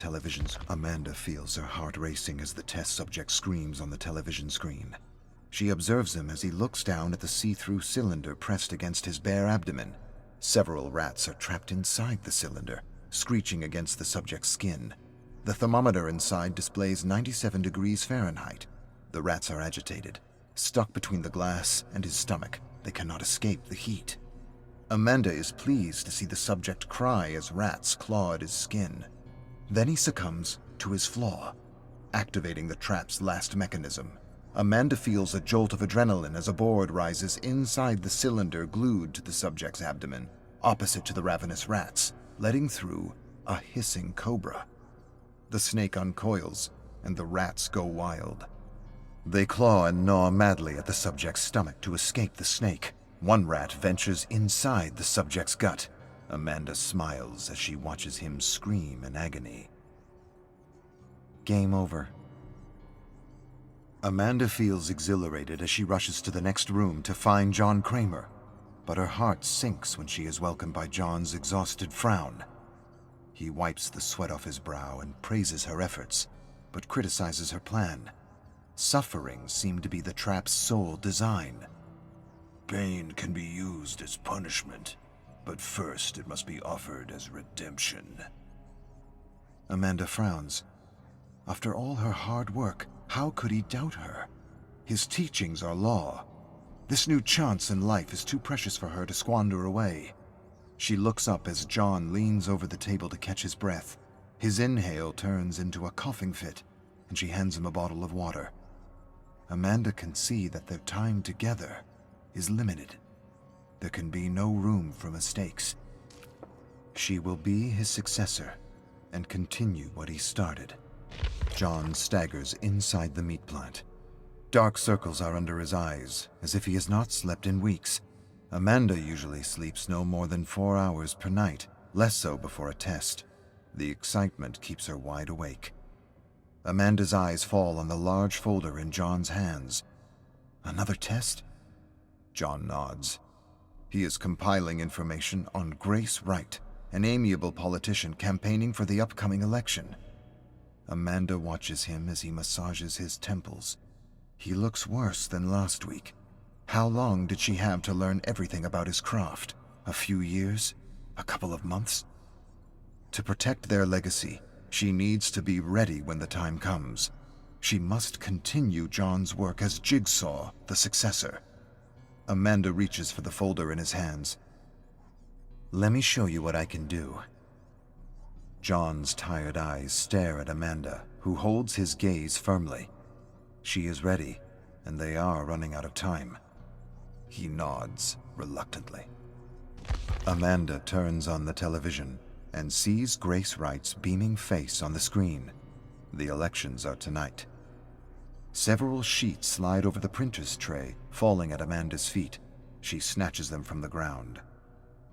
Televisions. Amanda feels her heart racing as the test subject screams on the television screen. She observes him as he looks down at the see-through cylinder pressed against his bare abdomen. Several rats are trapped inside the cylinder, screeching against the subject's skin. The thermometer inside displays 97 degrees Fahrenheit. The rats are agitated, stuck between the glass and his stomach. They cannot escape the heat. Amanda is pleased to see the subject cry as rats claw at his skin. Then he succumbs to his flaw, activating the trap's last mechanism. Amanda feels a jolt of adrenaline as a board rises inside the cylinder glued to the subject's abdomen, opposite to the ravenous rats, letting through a hissing cobra. The snake uncoils, and the rats go wild. They claw and gnaw madly at the subject's stomach to escape the snake. One rat ventures inside the subject's gut. Amanda smiles as she watches him scream in agony. Game over. Amanda feels exhilarated as she rushes to the next room to find John Kramer, but her heart sinks when she is welcomed by John's exhausted frown. He wipes the sweat off his brow and praises her efforts, but criticizes her plan. Suffering seemed to be the trap's sole design. Pain can be used as punishment, but first it must be offered as redemption. Amanda frowns. After all her hard work, how could he doubt her? His teachings are law. This new chance in life is too precious for her to squander away. She looks up as John leans over the table to catch his breath. His inhale turns into a coughing fit, and she hands him a bottle of water. Amanda can see that their time together is limited. There can be no room for mistakes. She will be his successor and continue what he started. John staggers inside the meat plant. Dark circles are under his eyes, as if he has not slept in weeks. Amanda usually sleeps no more than 4 hours per night, less so before a test. The excitement keeps her wide awake. Amanda's eyes fall on the large folder in John's hands. Another test? John nods. He is compiling information on Grace Wright, an amiable politician campaigning for the upcoming election. Amanda watches him as he massages his temples. He looks worse than last week. How long did she have to learn everything about his craft? A few years? A couple of months? To protect their legacy, she needs to be ready when the time comes. She must continue John's work as Jigsaw, the successor. Amanda reaches for the folder in his hands. Let me show you what I can do. John's tired eyes stare at Amanda, who holds his gaze firmly. She is ready, and they are running out of time. He nods reluctantly. Amanda turns on the television and sees Grace Wright's beaming face on the screen. The elections are tonight. Several sheets slide over the printer's tray, falling at Amanda's feet. She snatches them from the ground.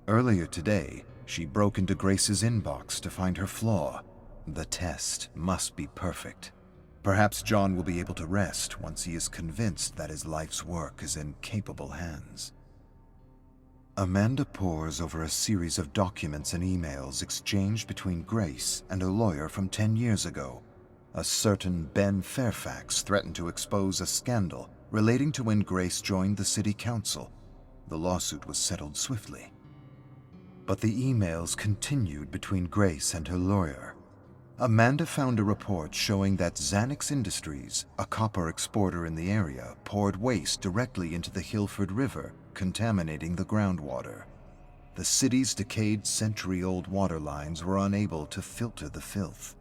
Earlier today, she broke into Grace's inbox to find her flaw. The test must be perfect. Perhaps John will be able to rest once he is convinced that his life's work is in capable hands. Amanda pores over a series of documents and emails exchanged between Grace and a lawyer from 10 years ago. A certain Ben Fairfax threatened to expose a scandal relating to when Grace joined the city council. The lawsuit was settled swiftly. But the emails continued between Grace and her lawyer. Amanda found a report showing that Xanax Industries, a copper exporter in the area, poured waste directly into the Hilford River, contaminating the groundwater. The city's decayed century-old water lines were unable to filter the filth.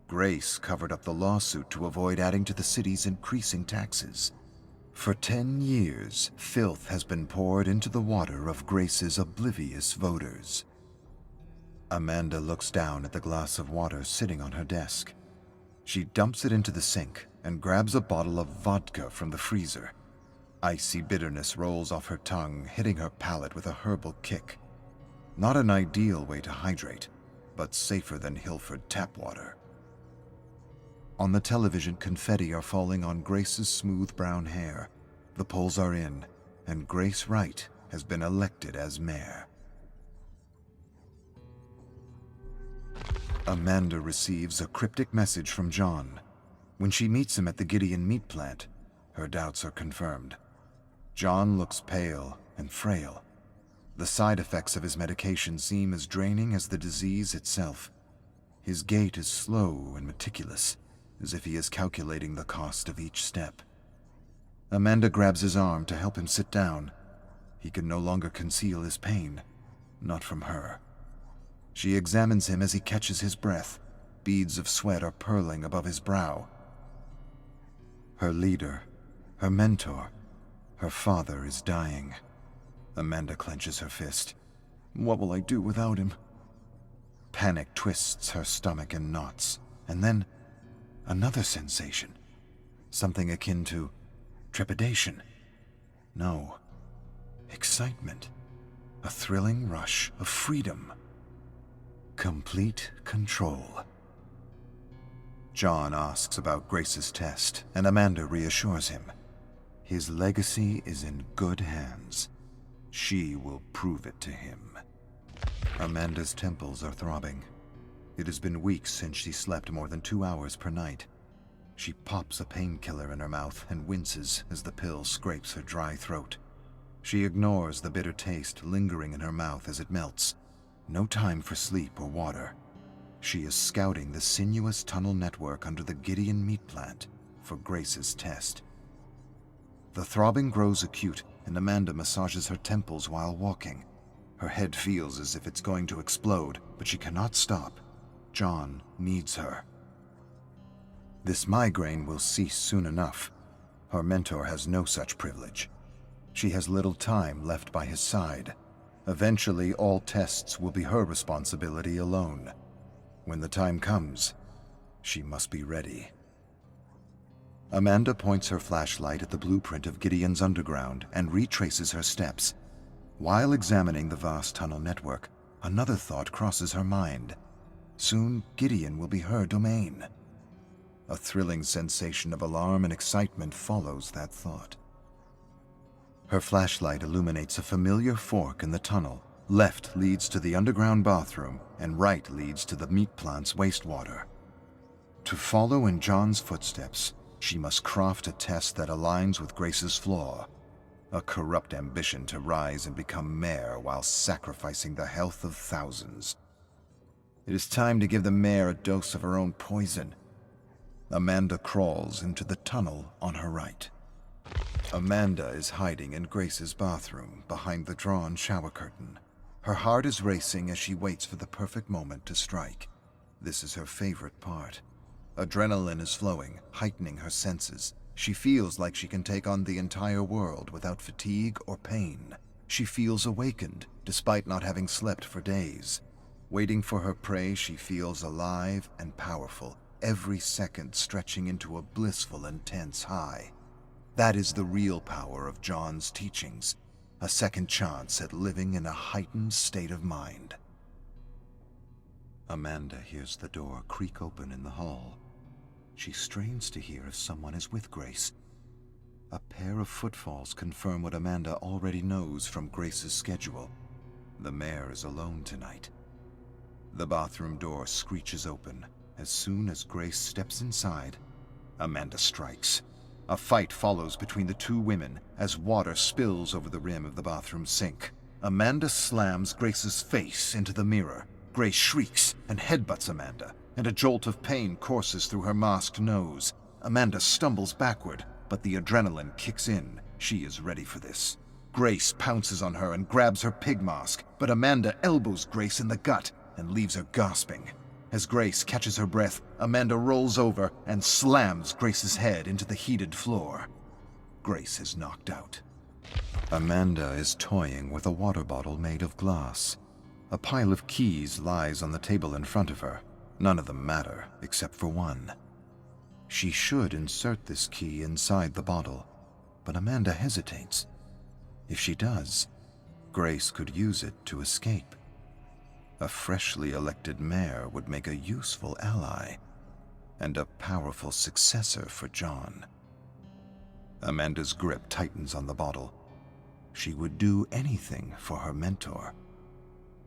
Grace covered up the lawsuit to avoid adding to the city's increasing taxes. For 10 years, filth has been poured into the water of Grace's oblivious voters. Amanda looks down at the glass of water sitting on her desk. She dumps it into the sink and grabs a bottle of vodka from the freezer. Icy bitterness rolls off her tongue, hitting her palate with a herbal kick. Not an ideal way to hydrate, but safer than Hilford tap water. On the television, confetti are falling on Grace's smooth brown hair. The polls are in, and Grace Wright has been elected as mayor. Amanda receives a cryptic message from John. When she meets him at the Gideon meat plant, her doubts are confirmed. John looks pale and frail. The side effects of his medication seem as draining as the disease itself. His gait is slow and meticulous, as if he is calculating the cost of each step. Amanda grabs his arm to help him sit down. He can no longer conceal his pain, not from her. She examines him as he catches his breath. Beads of sweat are purling above his brow. Her leader, her mentor, her father is dying. Amanda clenches her fist. What will I do without him? Panic twists her stomach in knots, and then another sensation. Something akin to trepidation. No, excitement. A thrilling rush of freedom. Complete control. John asks about Grace's test, and Amanda reassures him. His legacy is in good hands. She will prove it to him. Amanda's temples are throbbing. It has been weeks since she slept more than 2 hours per night. She pops a painkiller in her mouth and winces as the pill scrapes her dry throat. She ignores the bitter taste lingering in her mouth as it melts. No time for sleep or water. She is scouting the sinuous tunnel network under the Gideon meat plant for Grace's test. The throbbing grows acute, and Amanda massages her temples while walking. Her head feels as if it's going to explode, but she cannot stop. John needs her. This migraine will cease soon enough. Her mentor has no such privilege. She has little time left by his side. Eventually, all tests will be her responsibility alone. When the time comes, she must be ready. Amanda points her flashlight at the blueprint of Gideon's underground and retraces her steps. While examining the vast tunnel network, another thought crosses her mind. Soon, Gideon will be her domain. A thrilling sensation of alarm and excitement follows that thought. Her flashlight illuminates a familiar fork in the tunnel. Left leads to the underground bathroom, and right leads to the meat plant's wastewater. To follow in John's footsteps, she must craft a test that aligns with Grace's flaw. A corrupt ambition to rise and become mayor while sacrificing the health of thousands. It is time to give the mayor a dose of her own poison. Amanda crawls into the tunnel on her right. Amanda is hiding in Grace's bathroom behind the drawn shower curtain. Her heart is racing as she waits for the perfect moment to strike. This is her favorite part. Adrenaline is flowing, heightening her senses. She feels like she can take on the entire world without fatigue or pain. She feels awakened, despite not having slept for days. Waiting for her prey, she feels alive and powerful, every second stretching into a blissful, intense high. That is the real power of John's teachings, a second chance at living in a heightened state of mind. Amanda hears the door creak open in the hall. She strains to hear if someone is with Grace. A pair of footfalls confirm what Amanda already knows from Grace's schedule. The mayor is alone tonight. The bathroom door screeches open. As soon as Grace steps inside, Amanda strikes. A fight follows between the two women as water spills over the rim of the bathroom sink. Amanda slams Grace's face into the mirror. Grace shrieks and headbutts Amanda, and a jolt of pain courses through her masked nose. Amanda stumbles backward, but the adrenaline kicks in. She is ready for this. Grace pounces on her and grabs her pig mask, but Amanda elbows Grace in the gut and leaves her gasping. As Grace catches her breath, Amanda rolls over and slams Grace's head into the heated floor. Grace is knocked out. Amanda is toying with a water bottle made of glass. A pile of keys lies on the table in front of her. None of them matter, except for one. She should insert this key inside the bottle, but Amanda hesitates. If she does, Grace could use it to escape. A freshly elected mayor would make a useful ally, and a powerful successor for John. Amanda's grip tightens on the bottle. She would do anything for her mentor,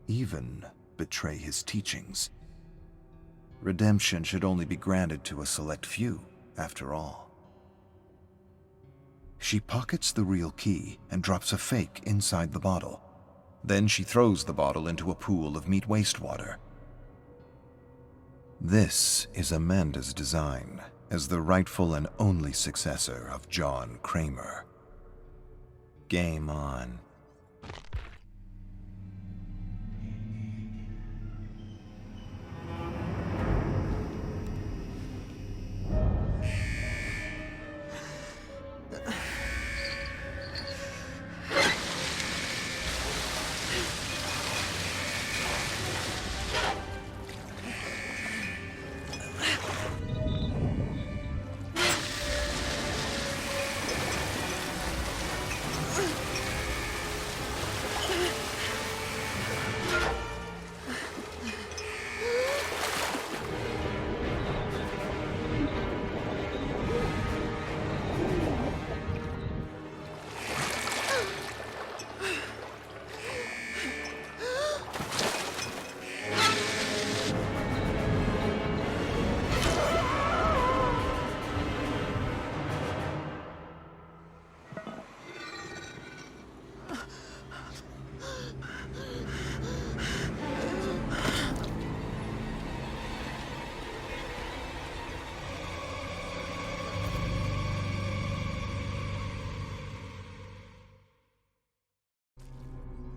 even betray his teachings. Redemption should only be granted to a select few, after all. She pockets the real key and drops a fake inside the bottle. Then she throws the bottle into a pool of meat wastewater. This is Amanda's design as the rightful and only successor of John Kramer. Game on.